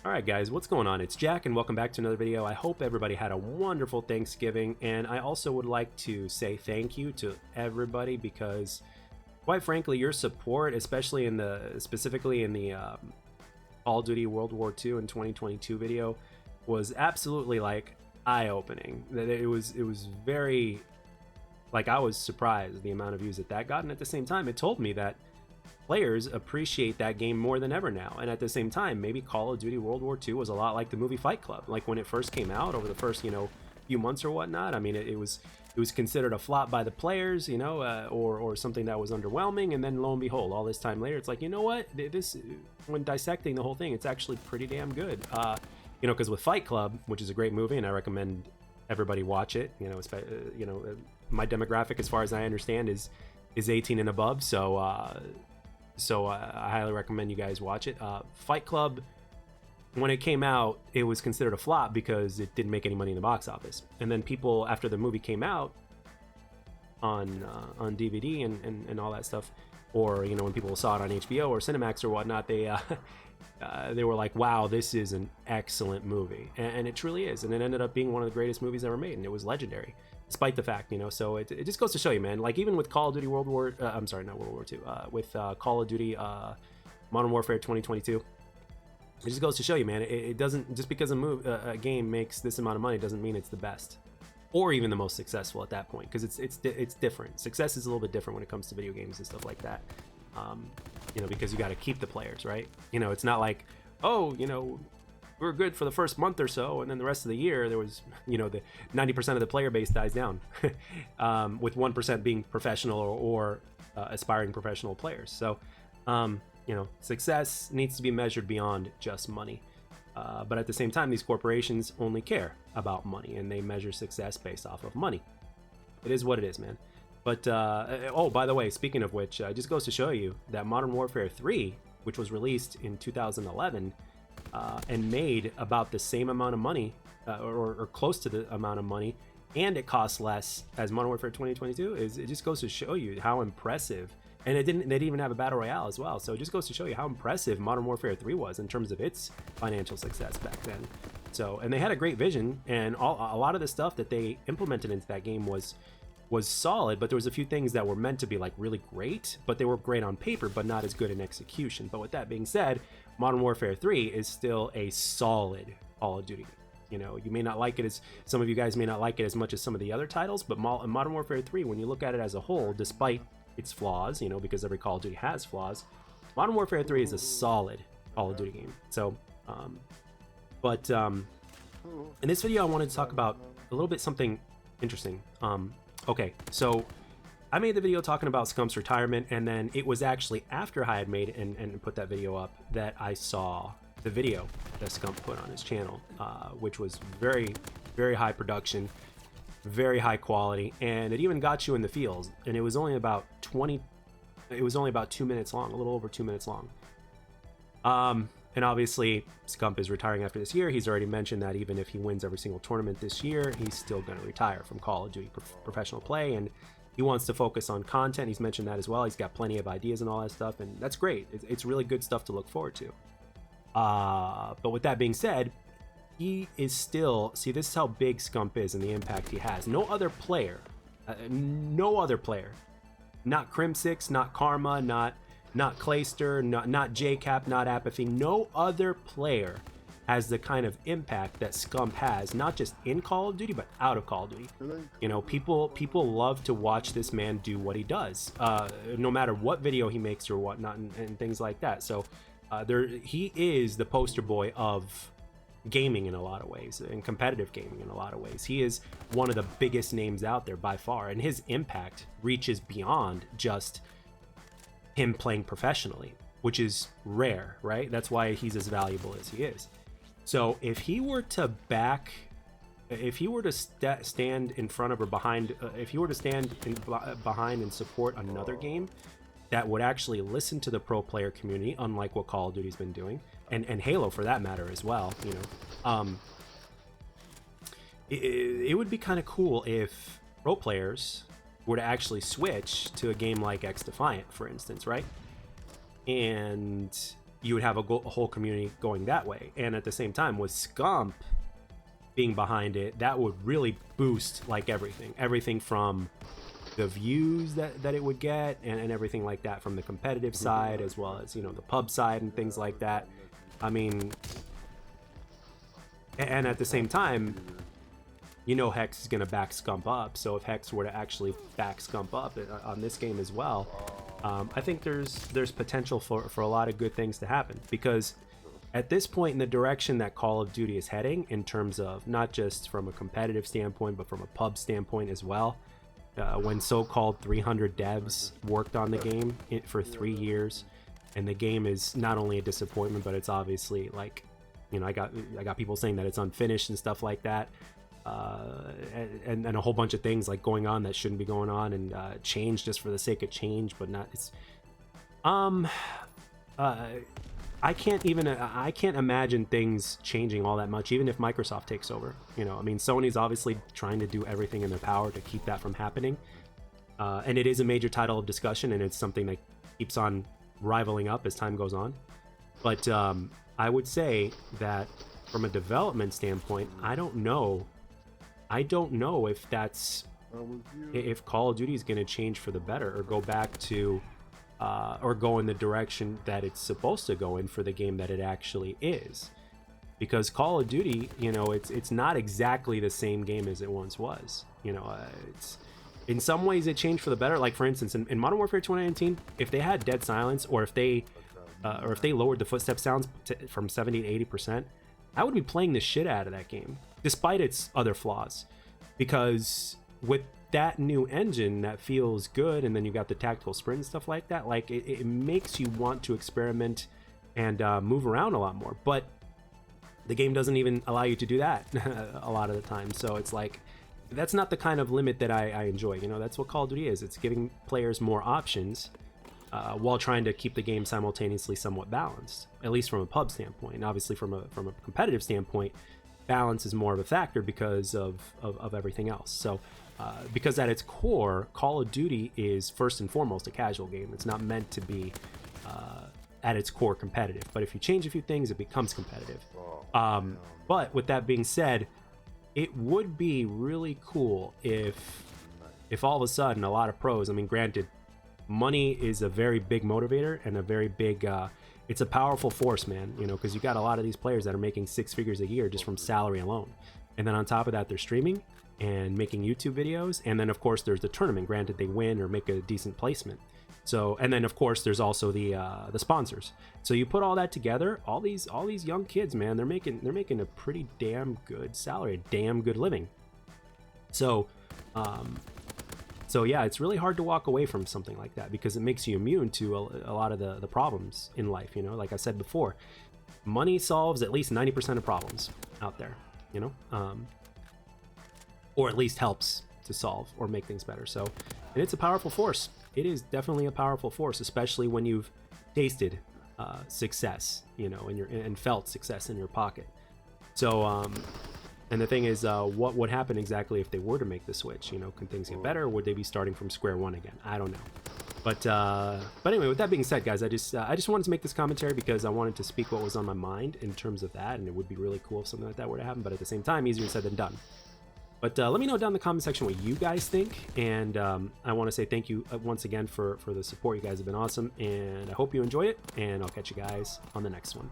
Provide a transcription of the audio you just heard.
Alright guys, what's going on? It's Jack and welcome back to another video. I hope everybody had a wonderful Thanksgiving, and I also would like to say thank you to everybody because quite frankly your support, especially specifically in the Call of Duty World War II in 2022 video, was absolutely like eye-opening. That it was very, like, I was surprised at the amount of views that got, and at the same time it told me that players appreciate that game more than ever now. And at the same time, maybe Call of Duty World War II was a lot like the movie Fight Club. Like when it first came out over the first, few months or whatnot. I mean, it was considered a flop by the players, or something that was underwhelming. And then lo and behold, all this time later, it's like, you know what? This, when dissecting the whole thing, it's actually pretty damn good. Because with Fight Club, which is a great movie, and I recommend everybody watch it. My demographic, as far as I understand, is 18 and above. So I highly recommend you guys watch it. Fight Club, when it came out, it was considered a flop because it didn't make any money in the box office. And then people, after the movie came out on DVD and all that stuff, or when people saw it on HBO or Cinemax or whatnot, they were like, "Wow, this is an excellent movie," and it truly is. And it ended up being one of the greatest movies ever made, and it was legendary. Despite the fact, so it just goes to show you, man, like even with Call of Duty World War, I'm sorry, not World War II, with Call of Duty Modern Warfare 2022, it just goes to show you, man, it doesn't, just because a game makes this amount of money doesn't mean it's the best or even the most successful at that point, because it's different. Success is a little bit different when it comes to video games and stuff like that, because you got to keep the players, right? It's not like, oh, we were good for the first month or so, and then the rest of the year there was, the 90% of the player base dies down, with 1% being professional or aspiring professional players. So, success needs to be measured beyond just money. But at the same time, these corporations only care about money, and they measure success based off of money. It is what it is, man. But, oh, by the way, speaking of which, it just goes to show you that Modern Warfare 3, which was released in 2011, and made about the same amount of money, or close to the amount of money, and it costs less as Modern Warfare 2022. It just goes to show you how impressive. And they didn't even have a battle royale as well, so it just goes to show you how impressive Modern Warfare 3 was in terms of its financial success back then. So, and they had a great vision, and a lot of the stuff that they implemented into that game was solid, but there was a few things that were meant to be like really great, but they were great on paper, but not as good in execution. But with that being said, Modern Warfare 3 is still a solid Call of Duty. You may not like it as, some of you guys may not like it as much as some of the other titles, but Modern Warfare 3, when you look at it as a whole, despite its flaws, because every Call of Duty has flaws, Modern Warfare 3 is a solid Call of Duty game. So, in this video, I wanted to talk about a little bit something interesting. Okay, so I made the video talking about Scump's retirement, and then it was actually after I had made and put that video up that I saw the video that Scump put on his channel, which was very, very high production, very high quality, and it even got you in the feels. And it was only about 2 minutes long, a little over 2 minutes long. And obviously Scump is retiring after this year. He's already mentioned that even if he wins every single tournament this year, he's still going to retire from Call of Duty professional play, and he wants to focus on content. He's mentioned that as well. He's got plenty of ideas and all that stuff, and that's great. It's really good stuff to look forward to. But with that being said, he is still, see, this is how big Scump is and the impact he has. No other player, not Crim6, not Karma, not Clayster, not JCap, not Apathy, no other player has the kind of impact that Scump has, not just in Call of Duty, but out of Call of Duty. People love to watch this man do what he does, no matter what video he makes or whatnot, and things like that. So he is the poster boy of gaming in a lot of ways, and competitive gaming in a lot of ways. He is one of the biggest names out there by far, and his impact reaches beyond just him playing professionally, which is rare, right? That's why he's as valuable as he is. So if he were to stand in front of or behind, if he were to stand behind and support another game that would actually listen to the pro player community, unlike what Call of Duty's been doing, and Halo for that matter as well, it would be kind of cool if pro players were to actually switch to a game like XDefiant, for instance, right? And you would have a whole community going that way. And at the same time, with Scump being behind it, that would really boost like everything from the views that it would get, and everything like that, from the competitive side as well as, you know, the pub side and things like that. I mean, and at the same time, you know, Hex is going to back Scump up. So if Hex were to actually back Scump up on this game as well, I think there's potential for a lot of good things to happen, because at this point in the direction that Call of Duty is heading, in terms of not just from a competitive standpoint, but from a pub standpoint as well, when so-called 300 devs worked on the game for 3 years, and the game is not only a disappointment, but it's obviously, like, you know, I got people saying that it's unfinished and stuff like that, and a whole bunch of things like going on that shouldn't be going on, and change just for the sake of change, but not. It's I can't imagine things changing all that much, even if Microsoft takes over. You know, I mean, Sony's obviously trying to do everything in their power to keep that from happening. And it is a major title of discussion, and it's something that keeps on rivaling up as time goes on. But I would say that from a development standpoint, I don't know if Call of Duty is going to change for the better, or go back to or go in the direction that it's supposed to go in for the game that it actually is. Because Call of Duty, you know, it's not exactly the same game as it once was. You know, it's in some ways it changed for the better. Like, for instance, in Modern Warfare 2019, if they had dead silence, or if they lowered the footstep sounds from 70 to 80%, I would be playing the shit out of that game, despite its other flaws. Because with that new engine that feels good, and then you got the tactical sprint and stuff like that, like it makes you want to experiment and move around a lot more. But the game doesn't even allow you to do that a lot of the time. So it's like, that's not the kind of limit that I enjoy. You know, that's what Call of Duty is. It's giving players more options while trying to keep the game simultaneously somewhat balanced, at least from a pub standpoint. And obviously from a competitive standpoint, balance is more of a factor because of everything else. So because at its core, Call of Duty is first and foremost a casual game. It's not meant to be at its core competitive, but if you change a few things, it becomes competitive. But with that being said, it would be really cool if all of a sudden a lot of pros, I mean, granted, money is a very big motivator and a very big it's a powerful force, man, you know, because you got a lot of these players that are making 6 figures a year just from salary alone, and then on top of that, they're streaming and making YouTube videos, and then of course there's the tournament. Granted, they win or make a decent placement. So, and then of course there's also the sponsors. So you put all that together, all these young kids, man, they're making a pretty damn good salary, a damn good living. So, so yeah, it's really hard to walk away from something like that, because it makes you immune to a lot of the problems in life. You know, like I said before, money solves at least 90% of problems out there. You know. Or at least helps to solve or make things better. So, and it's a powerful force. It is definitely a powerful force, especially when you've tasted success, you know, and felt success in your pocket. So, and the thing is, what would happen exactly if they were to make the switch? You know, can things get better? Or would they be starting from square one again? I don't know. But anyway, with that being said, guys, I just wanted to make this commentary because I wanted to speak what was on my mind in terms of that, and it would be really cool if something like that were to happen. But at the same time, easier said than done. But let me know down in the comment section what you guys think, and I want to say thank you once again for the support. You guys have been awesome, and I hope you enjoy it, and I'll catch you guys on the next one.